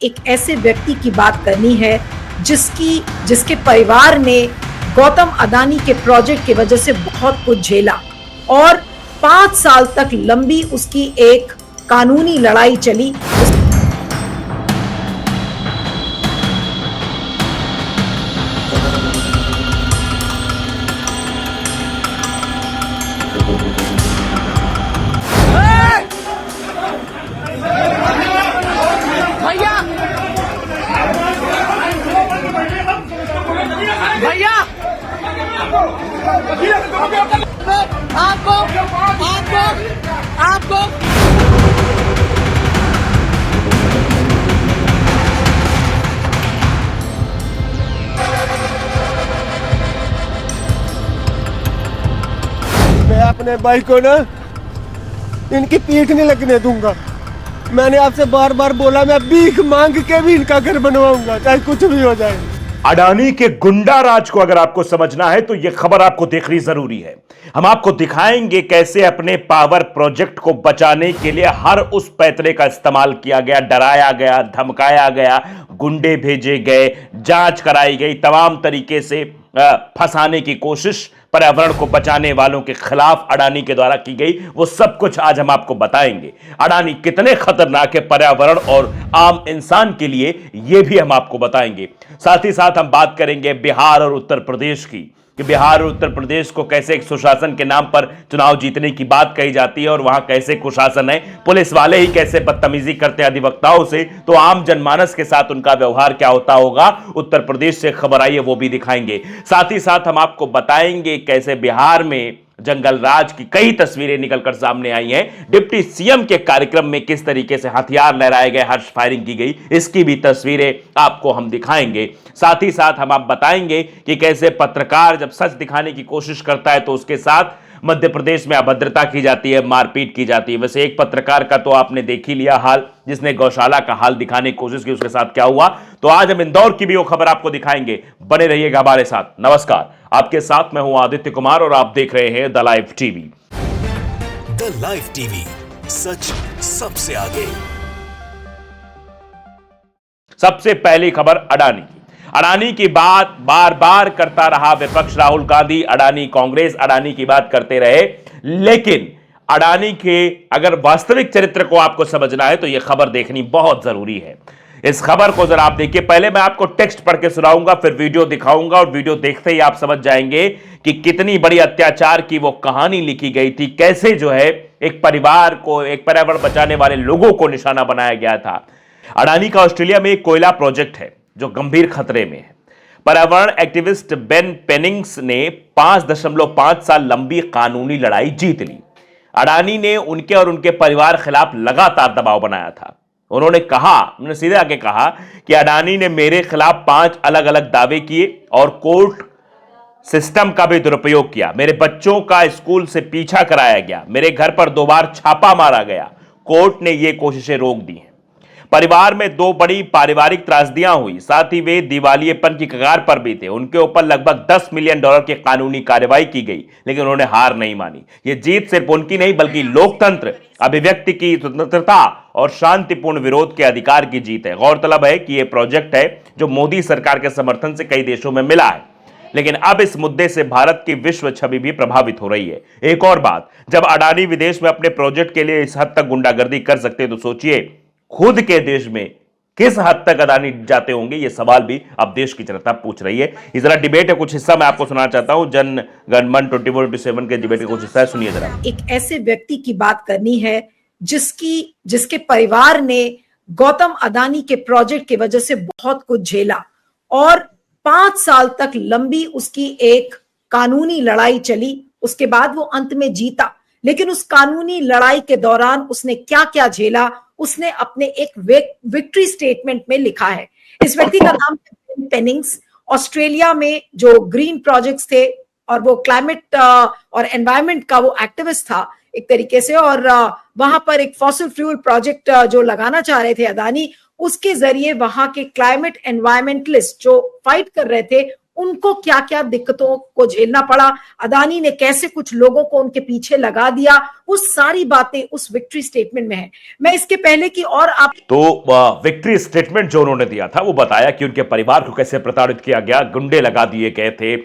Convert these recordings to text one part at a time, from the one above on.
एक ऐसे व्यक्ति की बात करनी है जिसके परिवार ने गौतम अदानी के प्रोजेक्ट की वजह से बहुत कुछ झेला और 5 साल तक लंबी उसकी एक कानूनी लड़ाई चली। भैया आपको मैं अपने भाई को ना इनकी पीठ नहीं लगने दूंगा। मैंने आपसे बार बार बोला मैं भीख मांग के भी इनका घर बनवाऊंगा, चाहे कुछ भी हो जाए। अडानी के गुंडा राज को अगर आपको समझना है तो यह खबर आपको देखनी जरूरी है। हम आपको दिखाएंगे कैसे अपने पावर प्रोजेक्ट को बचाने के लिए हर उस पैतरे का इस्तेमाल किया गया, डराया गया, धमकाया गया, गुंडे भेजे गए, जांच कराई गई, तमाम तरीके से फंसाने की कोशिश पर्यावरण को बचाने वालों के खिलाफ अडानी के द्वारा की गई। वो सब कुछ आज हम आपको बताएंगे। अडानी कितने खतरनाक है पर्यावरण और आम इंसान के लिए, यह भी हम आपको बताएंगे। साथ ही साथ हम बात करेंगे बिहार और उत्तर प्रदेश की, कि बिहार और उत्तर प्रदेश को कैसे एक सुशासन के नाम पर चुनाव जीतने की बात कही जाती है और वहां कैसे कुशासन है, पुलिस वाले ही कैसे बदतमीजी करते हैं अधिवक्ताओं से, तो आम जनमानस के साथ उनका व्यवहार क्या होता होगा। उत्तर प्रदेश से खबर आई है, वो भी दिखाएंगे। साथ ही साथ हम आपको बताएंगे कैसे बिहार में जंगल राज की कई तस्वीरें निकलकर सामने आई हैं। डिप्टी सीएम के कार्यक्रम में किस तरीके से हथियार लहराए गए, हर्ष फायरिंग की गई, इसकी भी तस्वीरें आपको हम दिखाएंगे। साथ ही साथ हम आप बताएंगे कि कैसे पत्रकार जब सच दिखाने की कोशिश करता है तो उसके साथ मध्य प्रदेश में अभद्रता की जाती है, मारपीट की जाती है। वैसे एक पत्रकार का तो आपने देख ही लिया हाल, जिसने गौशाला का हाल दिखाने की कोशिश की, उसके साथ क्या हुआ। तो आज हम इंदौर की भी वो खबर आपको दिखाएंगे। बने रहिएगा हमारे साथ। नमस्कार, आपके साथ मैं हूं आदित्य कुमार और आप देख रहे हैं the live TV. The live TV, सच सबसे आगे। सबसे पहली खबर अडानी की। अडानी की बात बार बार करता रहा विपक्ष, राहुल गांधी, अडानी कांग्रेस, अडानी की बात करते रहे। लेकिन अडानी के अगर वास्तविक चरित्र को आपको समझना है तो यह खबर देखनी बहुत जरूरी है। इस खबर को जरा आप देखिए। पहले मैं आपको टेक्स्ट पढ़ के सुनाऊंगा, फिर वीडियो दिखाऊंगा और वीडियो देखते ही आप समझ जाएंगे कि कितनी बड़ी अत्याचार की वो कहानी लिखी गई थी, कैसे जो है एक परिवार को, एक पर्यावरण बचाने वाले लोगों को निशाना बनाया गया था। अडानी का ऑस्ट्रेलिया में एक कोयला प्रोजेक्ट है जो गंभीर खतरे में है। पर्यावरण एक्टिविस्ट बेन पेनिंग्स ने 5.5 साल लंबी कानूनी लड़ाई जीत ली। अडानी ने उनके और उनके परिवार खिलाफ लगातार दबाव बनाया था। उन्होंने सीधे आके कहा कि अडानी ने मेरे खिलाफ 5 अलग अलग दावे किए और कोर्ट सिस्टम का भी दुरुपयोग किया। मेरे बच्चों का स्कूल से पीछा कराया गया, मेरे घर पर 2 बार छापा मारा गया। कोर्ट ने यह कोशिशें रोक दी हैं। परिवार में 2 बड़ी पारिवारिक त्रासदियां हुई, साथ ही वे दिवालियेपन की कगार पर भी थे। उनके ऊपर लगभग $10 मिलियन की कानूनी कार्रवाई की गई, लेकिन उन्होंने हार नहीं मानी। यह जीत सिर्फ उनकी नहीं बल्कि लोकतंत्र, अभिव्यक्ति की स्वतंत्रता और शांतिपूर्ण विरोध के अधिकार की जीत है। गौरतलब है कि यह प्रोजेक्ट है जो मोदी सरकार के समर्थन से कई देशों में मिला है, लेकिन अब इस मुद्दे से भारत की विश्व छवि भी प्रभावित हो रही है। एक और बात, जब अडानी विदेश में अपने प्रोजेक्ट के लिए इस हद तक गुंडागर्दी कर सकते हैं तो सोचिए खुद के देश में किस हद तक अडानी जाते होंगे। यह सवाल भी अब देश की जनता पूछ रही है। इस जरा डिबेट है, कुछ हिस्सा मैं आपको सुनाना चाहता हूं। जन गण मन 24/7 के डिबेट का कुछ हिस्सा है, सुनिए जरा। एक ऐसे व्यक्ति की बात करनी है जिसके परिवार ने गौतम अदानी के प्रोजेक्ट की वजह से बहुत कुछ झेला और 5 साल तक लंबी उसकी एक कानूनी लड़ाई चली। उसके बाद वो अंत में जीता, लेकिन उस कानूनी लड़ाई के दौरान उसने क्या क्या झेला, उसने अपने एक विक्ट्री स्टेटमेंट में लिखा है। इस व्यक्ति का नाम है बेन पेनिंग्स। ऑस्ट्रेलिया में जो ग्रीन प्रोजेक्ट्स थे और वो क्लाइमेट और एनवायरनमेंट का वो एक्टिविस्ट था एक तरीके से, और वहां पर एक फॉसिल फ्यूल प्रोजेक्ट जो लगाना चाह रहे थे अदानी, उसके जरिए वहां के क्लाइमेट एनवायरमेंटलिस्ट जो फाइट कर रहे थे उनको क्या क्या दिक्कतों को झेलना पड़ा, अदानी ने कैसे कुछ लोगों को उनके पीछे लगा दिया, वो सारी बातें उस विक्ट्री स्टेटमेंट में है। मैं इसके पहले की और आप तो विक्ट्री स्टेटमेंट जो उन्होंने दिया था वो बताया कि उनके परिवार को कैसे प्रताड़ित किया गया, गुंडे लगा दिए गए थे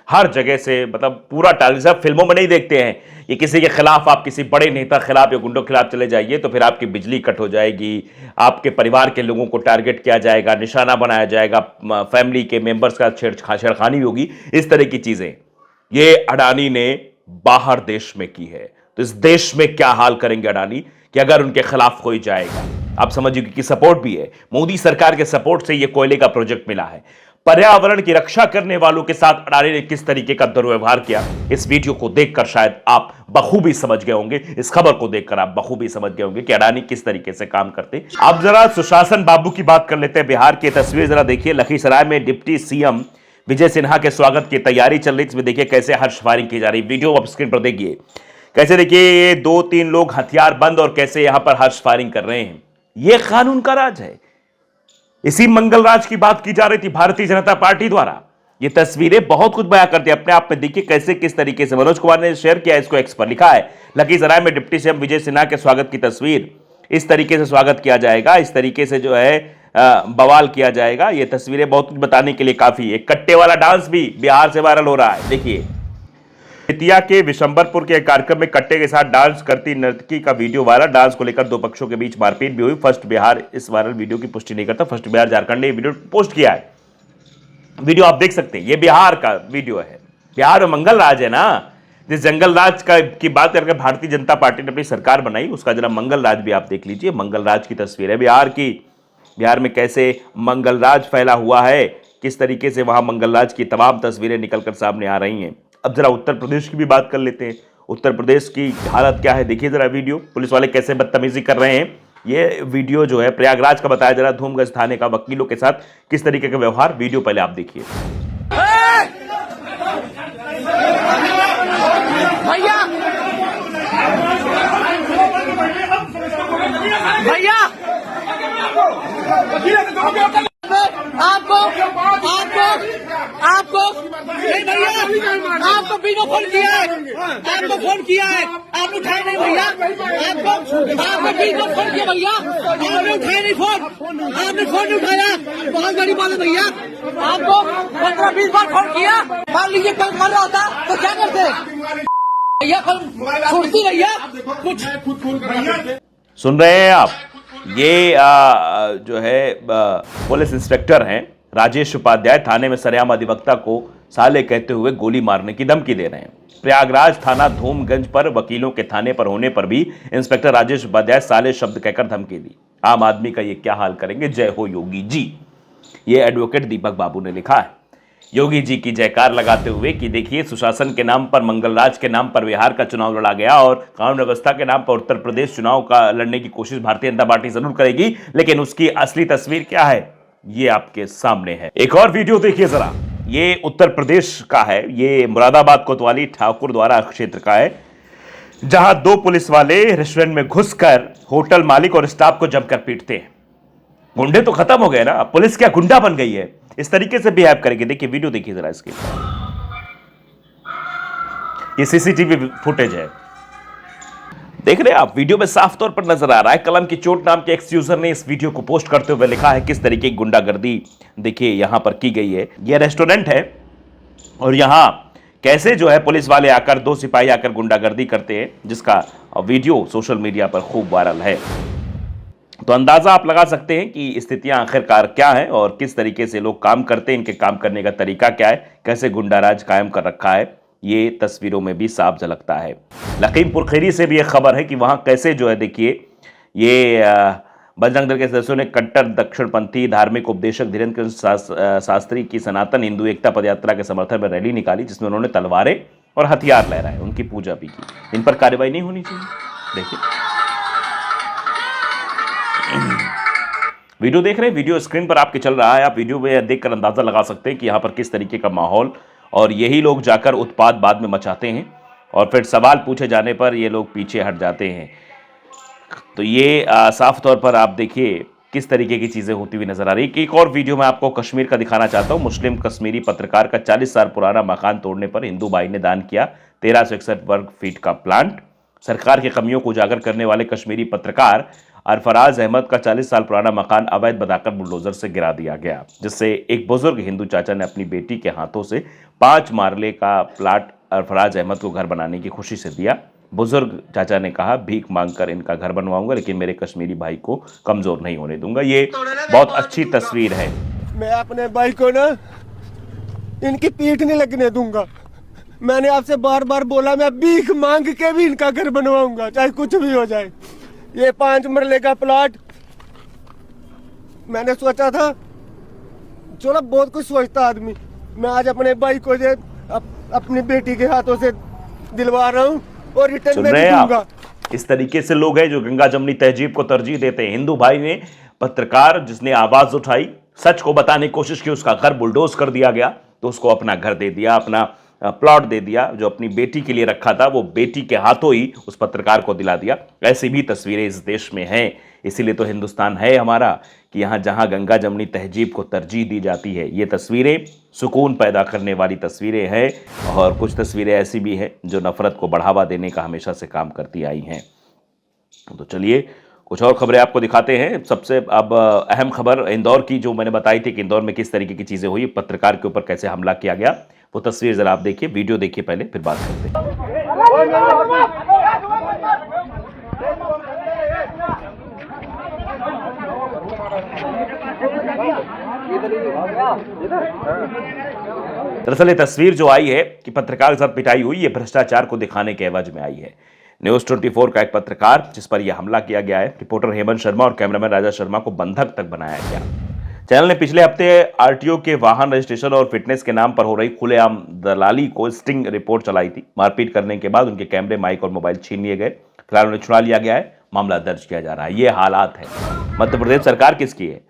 हर जगह से, मतलब पूरा टारगेट। सब फिल्मों में नहीं देखते हैं ये किसी के खिलाफ, आप किसी बड़े नेता खिलाफ या गुंडों के खिलाफ चले जाइए तो फिर आपकी बिजली कट हो जाएगी, आपके परिवार के लोगों को टारगेट किया जाएगा, निशाना बनाया जाएगा, फैमिली के मेंबर्स का छेड़खानी होगी, इस तरह की चीजें ये अडानी ने बाहर देश में की है। तो इस देश में क्या हाल करेंगे अडानी कि अगर उनके खिलाफ कोई जाएगा। आप समझिए कि सपोर्ट भी है, मोदी सरकार के सपोर्ट से यह कोयले का प्रोजेक्ट मिला है। पर्यावरण की रक्षा करने वालों के साथ अडानी ने किस तरीके का दुर्व्यवहार किया, इस वीडियो को देखकर शायद आप बखूबी समझ गए होंगे, इस खबर को देखकर आप बखूबी समझ गए होंगे कि अडानी किस तरीके से काम करते। अब जरा सुशासन बाबू की बात कर लेते हैं। बिहार की तस्वीर जरा देखिए, लखीसराय में डिप्टी सीएम विजय सिन्हा के स्वागत की तैयारी चल रही। इसमें देखिए कैसे हर्ष फायरिंग की जा रही, वीडियो आप स्क्रीन पर देखिए कैसे, देखिए ये 2-3 लोग हथियार बंद और कैसे यहां पर हर्ष फायरिंग कर रहे हैं। यह कानून का राज है। इसी मंगलराज की बात की जा रही थी भारतीय जनता पार्टी द्वारा। ये तस्वीरें बहुत कुछ बयां करती है अपने आप में। देखिए कैसे किस तरीके से मनोज कुमार ने शेयर किया, इसको एक्स पर लिखा है, लखीसराय में डिप्टी सीएम विजय सिन्हा के स्वागत की तस्वीर। इस तरीके से स्वागत किया जाएगा, इस तरीके से जो है बवाल किया जाएगा। ये तस्वीरें बहुत कुछ बताने के लिए काफी है। कट्टे वाला डांस भी बिहार से वायरल हो रहा है। देखिए बेतिया के विशंबरपुर के कार्यक्रम में कट्टे के साथ डांस करती नर्तकी का वीडियो वायरल। डांस को लेकर दो पक्षों के बीच मारपीट भी हुई। फर्स्ट बिहार इस वायरल वीडियो की पुष्टि नहीं करता, फर्स्ट बिहार झारखंड ने वीडियो पोस्ट किया है। वीडियो आप देख सकते हैं, ये बिहार का वीडियो है। बिहार में मंगल राज है ना, जिस जंगल राज की बात करके भारतीय जनता पार्टी ने अपनी सरकार बनाई, उसका जरा मंगल राज भी आप देख लीजिए। मंगल राज की तस्वीर है बिहार की, बिहार में कैसे मंगल राज फैला हुआ है, किस तरीके से वहां मंगल राज की तमाम तस्वीरें निकलकर सामने आ रही हैं। अब जरा उत्तर प्रदेश की भी बात कर लेते हैं। उत्तर प्रदेश की हालत क्या है देखिए जरा वीडियो, पुलिस वाले कैसे बदतमीजी कर रहे हैं। ये वीडियो जो है प्रयागराज का बताया जरा, धूमगंज थाने का वकीलों के साथ किस तरीके का व्यवहार, वीडियो पहले आप देखिए। भैया आपको नहीं भैया, आपको बिना फोन किया है, आपको फोन किया है, आपने उठाया नहीं भैया, आपको बिना फोन किया भैया, आपने उठाया नहीं फोन, आपने फोन नहीं उठाया, बहुत बड़ी बात है भैया। आपको 15-20 बार फोन किया, मान लीजिए कल मर रहा होता तो क्या करते भैया, कल छोड़ती भैया कुछ। सुन रहे हैं आप, ये जो है पुलिस इंस्पेक्टर हैं राजेश उपाध्याय, थाने में सरेआम अधिवक्ता को साले कहते हुए गोली मारने की धमकी दे रहे हैं। प्रयागराज थाना धूमगंज पर वकीलों के थाने पर होने पर भी इंस्पेक्टर राजेश उपाध्याय साले शब्द कहकर धमकी दी। आम आदमी का ये क्या हाल करेंगे, जय हो योगी जी। ये एडवोकेट दीपक बाबू ने लिखा है, योगी जी की जयकार लगाते हुए कि देखिए सुशासन के नाम पर, मंगलराज के नाम पर बिहार का चुनाव लड़ा गया और कानून व्यवस्था के नाम पर उत्तर प्रदेश चुनाव का लड़ने की कोशिश भारतीय जनता पार्टी जरूर करेगी, लेकिन उसकी असली तस्वीर क्या है ये आपके सामने है। एक और वीडियो देखिए जरा, ये उत्तर प्रदेश का है, ये मुरादाबाद कोतवाली ठाकुर द्वारा क्षेत्र का है, जहां 2 पुलिस वाले रेस्टोरेंट में घुसकर होटल मालिक और स्टाफ को जमकर पीटते हैं। गुंडे तो खत्म हो गए ना, पुलिस क्या गुंडा बन गई है, इस तरीके से बिहेव करेंगे। देखिए वीडियो देखिए जरा इसके, ये सीसीटीवी फुटेज है, देख रहे हैं आप, वीडियो में साफ तौर पर नजर आ रहा है। कलम की चोट नाम के एक्स यूजर ने इस वीडियो को पोस्ट करते हुए लिखा है किस तरीके की गुंडागर्दी देखिए यहां पर की गई है। यह रेस्टोरेंट है और यहां कैसे जो है पुलिस वाले आकर, 2 सिपाही आकर गुंडागर्दी करते हैं, जिसका वीडियो सोशल मीडिया पर खूब वायरल है। तो अंदाजा आप लगा सकते हैं कि स्थितियां आखिरकार क्या है और किस तरीके से लोग काम करते हैं, इनके काम करने का तरीका क्या है, कैसे गुंडाराज कायम कर रखा है, ये तस्वीरों में भी साफ झलकता है। लखीमपुर खीरी से भी एक खबर है कि वहां कैसे जो है देखिए ये बजरंग दल के सदस्यों ने कट्टर दक्षिणपंथी धार्मिक उपदेशक धीरेन्द्र शास्त्री की सनातन हिंदू एकता पदयात्रा के समर्थन में रैली निकाली, जिसमें उन्होंने तलवारें और हथियार लहराए, उनकी पूजा भी की। इन पर कार्रवाई नहीं होनी चाहिए। देखिए वीडियो देख रहे हैं, वीडियो स्क्रीन पर आपके चल रहा है, आप वीडियो में देखकर अंदाजा लगा सकते हैं कि यहां पर किस तरीके का माहौल, और यही लोग जाकर उत्पात बाद में मचाते हैं और फिर सवाल पूछे जाने पर ये लोग पीछे हट जाते हैं। तो ये साफ तौर पर आप देखिए किस तरीके की चीजें होती हुई नजर आ रही है। एक और वीडियो में आपको कश्मीर का दिखाना चाहता हूं। मुस्लिम कश्मीरी पत्रकार का 40 साल पुराना मकान तोड़ने पर हिंदू भाई ने दान किया 1361 वर्ग फीट का प्लांट। सरकार की कमियों को उजागर करने वाले कश्मीरी पत्रकार अरफराज अहमद का 40 साल पुराना मकान अवैध बताकर बुलडोजर से गिरा दिया गया, जिससे एक बुजुर्ग हिंदू चाचा ने अपनी बेटी के हाथों से 5 मारले का प्लाट अरफराज अहमद को घर बनाने की खुशी से दिया। बुजुर्ग चाचा ने कहा, भीख मांगकर इनका घर बनवाऊंगा, लेकिन मेरे कश्मीरी भाई को कमजोर नहीं होने दूंगा। ये बहुत अच्छी तस्वीर है। मैं अपने भाई को ना इनकी पीठ नहीं लगने दूंगा। मैंने आपसे बार बार बोला, मैं भीख मांग के भी इनका घर बनवाऊंगा, चाहे कुछ भी हो जाए। ये 5 मरले का प्लाट मैंने सोचा था, चलो बहुत कुछ सोचता आदमी, मैं आज अपने भाई को अपनी बेटी के हाथों से दिलवा रहा हूँ और रिटर्न में भी दूंगा। इस तरीके से लोग हैं जो गंगा जमनी तहजीब को तरजीह देते हैं। हिंदू भाई ने, पत्रकार जिसने आवाज उठाई, सच को बताने की कोशिश की, उसका घर बुलडोज कर दिया गया, तो उसको अपना घर दे दिया, अपना प्लॉट दे दिया। जो अपनी बेटी के लिए रखा था वो बेटी के हाथों ही उस पत्रकार को दिला दिया। ऐसी भी तस्वीरें इस देश में हैं। इसीलिए तो हिंदुस्तान है हमारा कि यहाँ जहाँ गंगा जमनी तहजीब को तरजीह दी जाती है, ये तस्वीरें सुकून पैदा करने वाली तस्वीरें हैं। और कुछ तस्वीरें ऐसी भी हैं जो नफरत को बढ़ावा देने का हमेशा से काम करती आई हैं। तो चलिए कुछ और खबरें आपको दिखाते हैं। सबसे अब अहम खबर इंदौर की, जो मैंने बताई थी कि इंदौर में किस तरीके की चीज़ें हुई, पत्रकार के ऊपर कैसे हमला किया गया, वो तस्वीर जरा आप देखिए, वीडियो देखिए पहले, फिर बात करते हैं। दरअसल ये तस्वीर जो आई है कि पत्रकार के साथ पिटाई हुई, ये भ्रष्टाचार को दिखाने के एवज में आई है। न्यूज 24 का एक पत्रकार जिस पर यह हमला किया गया है, रिपोर्टर हेमंत शर्मा और कैमरामैन राजा शर्मा को बंधक तक बनाया गया। चैनल ने पिछले हफ्ते आरटीओ के वाहन रजिस्ट्रेशन और फिटनेस के नाम पर हो रही खुलेआम दलाली को स्टिंग रिपोर्ट चलाई थी। मारपीट करने के बाद उनके कैमरे, माइक और मोबाइल छीन लिए गए। फिलहाल उन्हें छुड़ा लिया गया है, मामला दर्ज किया जा रहा है। ये हालात है। मध्य प्रदेश सरकार किसकी है?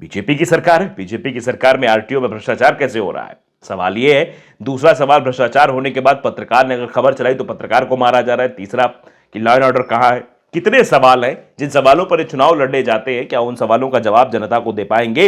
बीजेपी की सरकार है। बीजेपी की सरकार में आरटीओ में भ्रष्टाचार कैसे हो रहा है? सवाल ये है। दूसरा सवाल, भ्रष्टाचार होने के बाद पत्रकार ने अगर खबर चलाई तो पत्रकार को मारा जा रहा है। तीसरा कि लॉ एंड ऑर्डर कहां है? कितने सवाल हैं जिन सवालों पर चुनाव लड़ने जाते हैं, क्या उन सवालों का जवाब जनता को दे पाएंगे?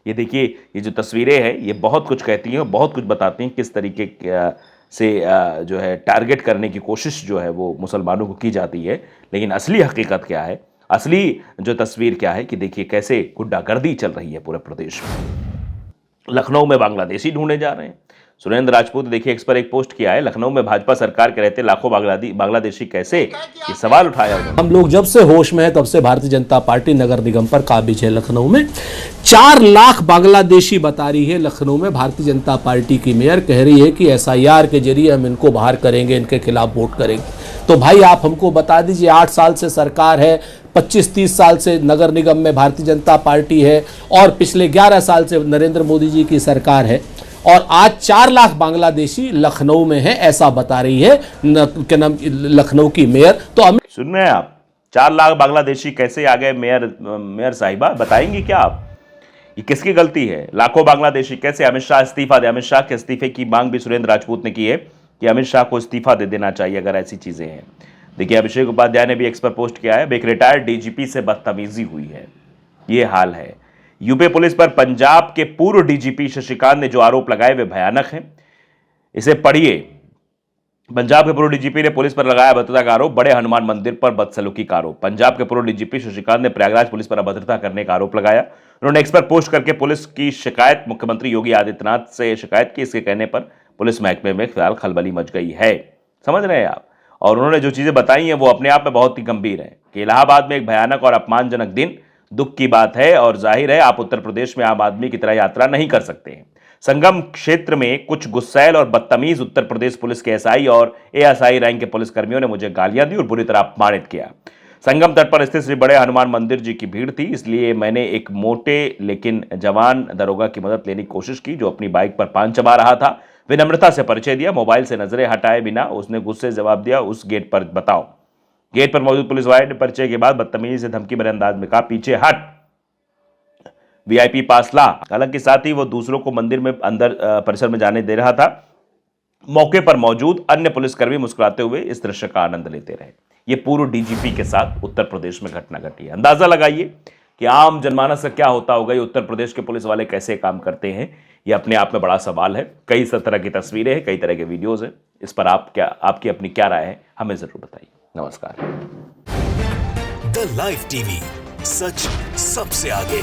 ये देखिए, ये जो तस्वीरें हैं ये बहुत कुछ कहती हैं, बहुत कुछ बताती हैं किस तरीके से जो है टारगेट करने की कोशिश जो है वो मुसलमानों को की जाती है। लेकिन असली हकीकत क्या है, असली जो तस्वीर क्या है कि देखिए कैसे गुंडागर्दी चल रही है पूरे प्रदेश में। लखनऊ में बांग्लादेशी ढूंढे जा रहे हैं। सुरेंद्र राजपूत देखिए एक्स पर एक पोस्ट किया है, लखनऊ में भाजपा सरकार के रहते लाखों बांग्लादेशी कैसे, ये सवाल उठाया उन्होंने। हम लोग जब से होश में है तब से भारतीय जनता पार्टी नगर निगम पर काबिज है। लखनऊ में 4 लाख बांग्लादेशी बता रही है। लखनऊ में भारतीय जनता पार्टी की मेयर कह रही है कि एसआईआर के जरिए हम इनको बाहर करेंगे, इनके खिलाफ वोट करेंगे। तो भाई आप हमको बता दीजिए, 8 साल से सरकार है, 25-30 साल से नगर निगम में भारतीय जनता पार्टी है और पिछले 11 साल से नरेंद्र मोदी जी की सरकार है, और आज 4 लाख बांग्लादेशी लखनऊ में है, ऐसा बता रही है लखनऊ की मेयर। तो सुन रहे हैं आप, 4 लाख बांग्लादेशी कैसे आ गए? मेयर साहिबा बताएंगी क्या आप? ये किसकी गलती है? लाखों बांग्लादेशी कैसे? अमित शाह इस्तीफा दे। अमित शाह के इस्तीफे की मांग भी सुरेंद्र राजपूत ने की है कि अमित शाह को इस्तीफा दे देना चाहिए अगर ऐसी चीजें हैं। देखिए, अभिषेक उपाध्याय ने भी एक्स पर पोस्ट किया है, एक रिटायर्ड डीजीपी से बदतमीजी हुई है, ये हाल है। यूपी पुलिस पर पंजाब के पूर्व डीजीपी शशिकांत ने जो आरोप लगाए वे भयानक हैं, इसे पढ़िए। पंजाब के पूर्व डीजीपी ने पुलिस पर लगाया अभद्रता का आरोप, बड़े हनुमान मंदिर पर बदसलूकी का आरोप। पंजाब के पूर्व डीजीपी शशिकांत ने प्रयागराज पुलिस पर अभद्रता करने का आरोप लगाया। उन्होंने एक्स पर पोस्ट करके पुलिस की शिकायत मुख्यमंत्री योगी आदित्यनाथ से शिकायत की। इसके कहने पर पुलिस महकमे में फिलहाल खलबली मच गई है। समझ रहे हैं आप? और उन्होंने जो चीजें बताई हैं वो अपने आप में बहुत ही गंभीर है कि इलाहाबाद में एक भयानक और अपमानजनक दिन, दुख की बात है और जाहिर है आप उत्तर प्रदेश में आम आदमी की तरह यात्रा नहीं कर सकते हैं। संगम क्षेत्र में कुछ गुस्सैल और बदतमीज उत्तर प्रदेश पुलिस के एसआई और एएसआई रैंक के पुलिसकर्मियों ने मुझे गालियां दी और बुरी तरह अपमानित किया। संगम तट पर स्थित श्री बड़े हनुमान मंदिर जी की भीड़ थी, इसलिए मैंने एक मोटे लेकिन जवान दरोगा की मदद लेने की कोशिश की जो अपनी बाइक पर पान चबा रहा था। विनम्रता से परिचय दिया, मोबाइल से नजरें हटाए बिना उसने गुस्से से जवाब दिया, उस गेट पर बताओ। गेट पर मौजूद पुलिस वाले ने परिचय के बाद बदतमीजी से धमकी भरे अंदाज में कहा, पीछे हट, वीआईपी पास ला। हालांकि साथ ही वो दूसरों को मंदिर में अंदर परिसर में जाने दे रहा था। मौके पर मौजूद अन्य पुलिसकर्मी मुस्कुराते हुए इस दृश्य का आनंद लेते रहे। ये पूर्व डीजीपी के साथ उत्तर प्रदेश में घटना घटी है। अंदाजा लगाइए कि आम जनमानस का क्या होता होगा, ये उत्तर प्रदेश के पुलिस वाले कैसे काम करते हैं, ये अपने आप में बड़ा सवाल है। कई तरह की तस्वीरें हैं, कई तरह के वीडियोस हैं। इस पर आपकी अपनी क्या राय है, हमें जरूर बताइए। नमस्कार। द लाइव टीवी, सच सबसे आगे।